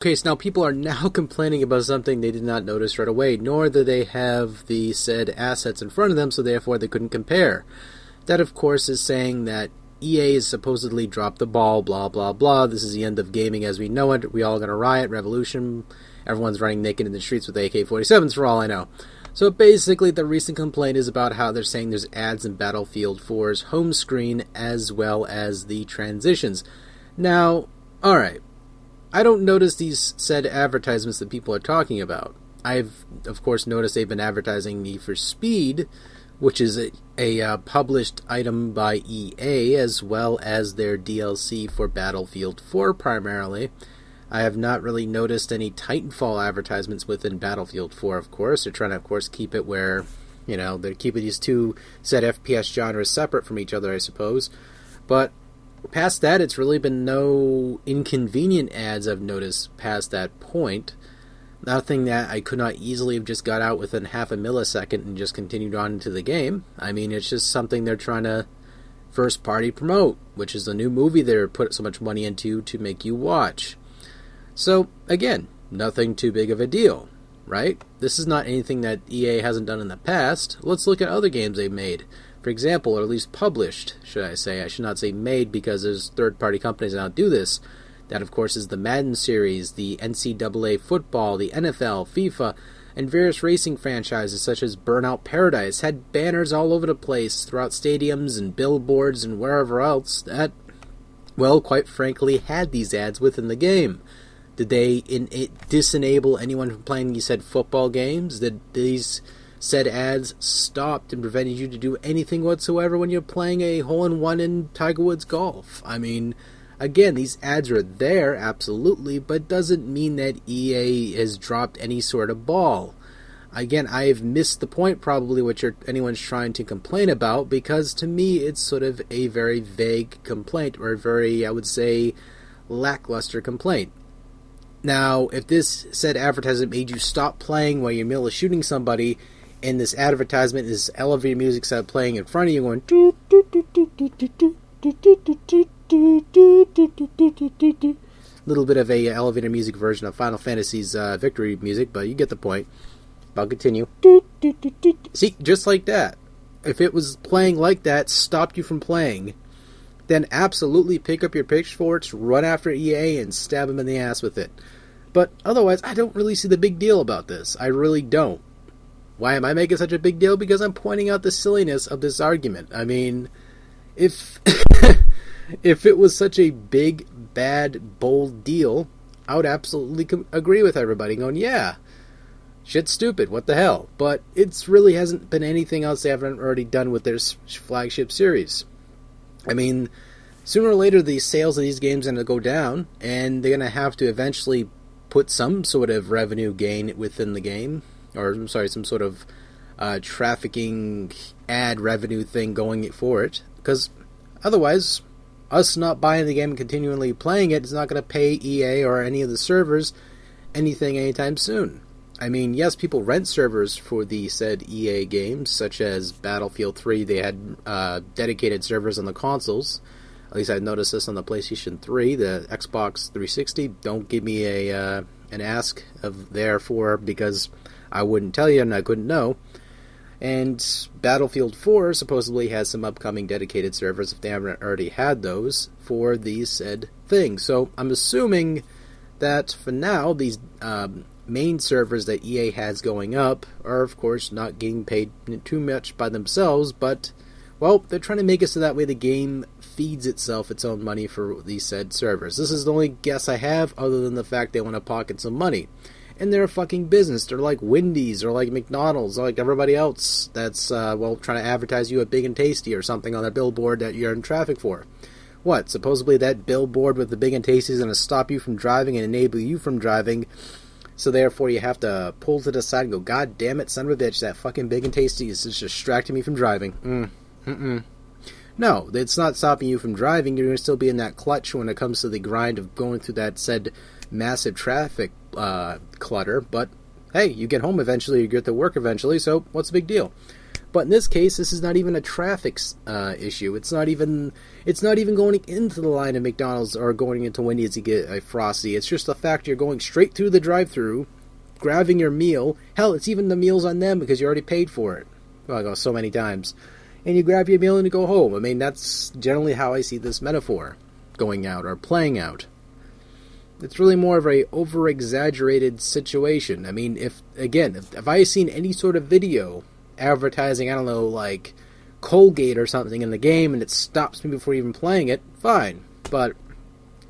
Okay, so now people are now complaining about something they did not notice right away, nor do they have the said assets in front of them, so therefore they couldn't compare. That, of course, is saying that EA has supposedly dropped the ball, blah, blah, blah. This is the end of gaming as we know it. We all gonna riot, revolution. Everyone's running naked in the streets with AK-47s for all I know. So basically, the recent complaint is about how they're saying there's ads in Battlefield 4's home screen as well as the transitions. Now, alright. I don't notice these said advertisements that people are talking about. I've, of course, noticed they've been advertising Need for Speed, which is a published item by EA, as well as their DLC for Battlefield 4 primarily. I have not really noticed any Titanfall advertisements within Battlefield 4, of course. They're trying to, of course, keep it where, they're keeping these two said FPS genres separate from each other, I suppose. But past that, it's really been no inconvenient ads I've noticed past that point. Nothing that I could not easily have just got out within half a millisecond and just continued on into the game. I mean, it's just something they're trying to first party promote, which is a new movie they're put so much money into to make you watch. So, again, nothing too big of a deal, right? This is not anything that EA hasn't done in the past. Let's look at other games they've made. For example, or at least published, should I say. I should not say made because there's third-party companies that do this. That, of course, is the Madden series, the NCAA football, the NFL, FIFA, and various racing franchises such as Burnout Paradise had banners all over the place throughout stadiums and billboards and wherever else that, well, quite frankly, had these ads within the game. Did they disenable anyone from playing these said football games? Did these said ads stopped and prevented you to do anything whatsoever when you're playing a hole-in-one in Tiger Woods golf? I mean, again, these ads are there, absolutely, but doesn't mean that EA has dropped any sort of ball. Again, I've missed the point probably what anyone's trying to complain about, because to me it's sort of a very vague complaint, or a very, I would say, lackluster complaint. Now, if this said advertisement made you stop playing while you're in the middle of shooting somebody, and this advertisement is elevator music set playing in front of you going little bit of a elevator music version of Final Fantasy's victory music, but you get the point. I'll continue. See, just like that. If it was playing like that, stopped you from playing, then absolutely pick up your pitchforks, run after EA, and stab him in the ass with it. But otherwise, I don't really see the big deal about this. I really don't. Why am I making such a big deal? Because I'm pointing out the silliness of this argument. I mean, if if it was such a big, bad, bold deal, I would absolutely agree with everybody going, yeah, shit's stupid, what the hell? But it really hasn't been anything else they haven't already done with their flagship series. I mean, sooner or later, the sales of these games are going to go down, and they're going to have to eventually put some sort of revenue gain within the game, or, I'm sorry, some sort of trafficking ad revenue thing going for it, because otherwise, us not buying the game and continually playing it is not going to pay EA or any of the servers anything anytime soon. I mean, yes, people rent servers for the said EA games, such as Battlefield 3. They had dedicated servers on the consoles. At least I noticed this on the PlayStation 3. The Xbox 360, don't give me an ask of therefore, because I wouldn't tell you and I couldn't know. And Battlefield 4 supposedly has some upcoming dedicated servers, if they haven't already had those, for these said things. So I'm assuming that for now, these main servers that EA has going up are, of course, not getting paid too much by themselves, but, well, they're trying to make it so that way the game feeds itself its own money for these said servers. This is the only guess I have, other than the fact they want to pocket some money. And they're a fucking business. They're like Wendy's, or like McDonald's, or like everybody else that's, trying to advertise you a Big and Tasty or something on their billboard that you're in traffic for. What, supposedly that billboard with the Big and Tasty is going to stop you from driving and enable you from driving, so therefore you have to pull to the side and go, God damn it, son of a bitch, that fucking Big and Tasty is just distracting me from driving. No, it's not stopping you from driving. You're going to still be in that clutch when it comes to the grind of going through that said massive traffic clutter, but hey, you get home eventually, you get to work eventually, so what's the big deal? But in this case, this is not even a traffic issue. It's not even going into the line of McDonald's or going into Wendy's to get a Frosty. It's just the fact you're going straight through the drive-thru, grabbing your meal. Hell, it's even the meals on them because you already paid for it. Well, I go so many times. And you grab your meal and you go home. I mean, that's generally how I see this metaphor going out or playing out. It's really more of a over-exaggerated situation. I mean, if I seen any sort of video advertising, I don't know, like Colgate or something in the game and it stops me before even playing it, fine. But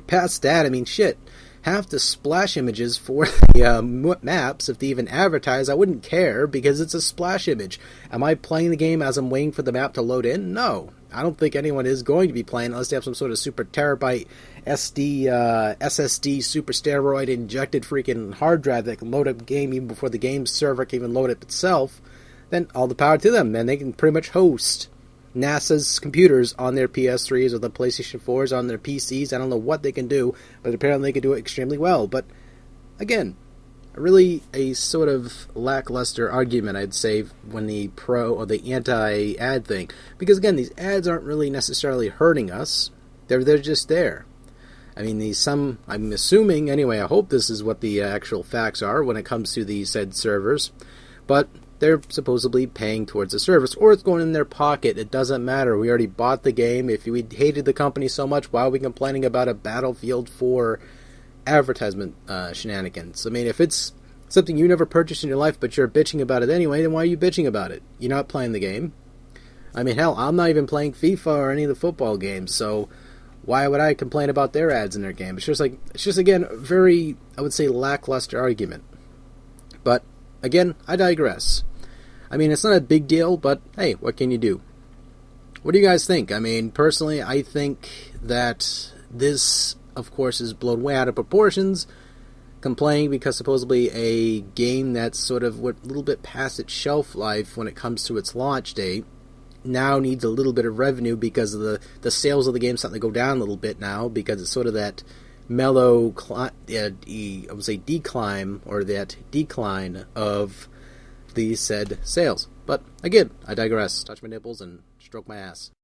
past that, I mean, shit. Half the splash images for the maps, if they even advertise, I wouldn't care because it's a splash image. Am I playing the game as I'm waiting for the map to load in? No. I don't think anyone is going to be playing unless they have some sort of super terabyte SSD super steroid injected freaking hard drive that can load up a game even before the game server can even load up itself. Then all the power to them. Then they can pretty much host NASA's computers on their PS3s or the PlayStation 4s on their PCs. I don't know what they can do, but apparently they can do it extremely well. But again, really a sort of lackluster argument, I'd say, when the pro or the anti-ad thing. Because again, these ads aren't really necessarily hurting us. They're just there. I mean, I'm assuming, anyway, I hope this is what the actual facts are when it comes to these said servers. But they're supposedly paying towards the service, or it's going in their pocket. It doesn't matter. We already bought the game. If we hated the company so much, why are we complaining about a Battlefield 4 advertisement shenanigans? I mean, if it's something you never purchased in your life, but you're bitching about it anyway, then why are you bitching about it? You're not playing the game. I mean, hell, I'm not even playing FIFA or any of the football games, so why would I complain about their ads in their game? It's just again, a very, I would say, lackluster argument. But again, I digress. I mean, it's not a big deal, but hey, what can you do? What do you guys think? I mean, personally, I think that this, of course, is blown way out of proportions. Complaining because supposedly a game that's sort of a little bit past its shelf life when it comes to its launch date now needs a little bit of revenue because of the sales of the game starting to go down a little bit now because it's sort of that mellow, I would say decline of the said sales. But again, I digress. Touch my nipples and stroke my ass.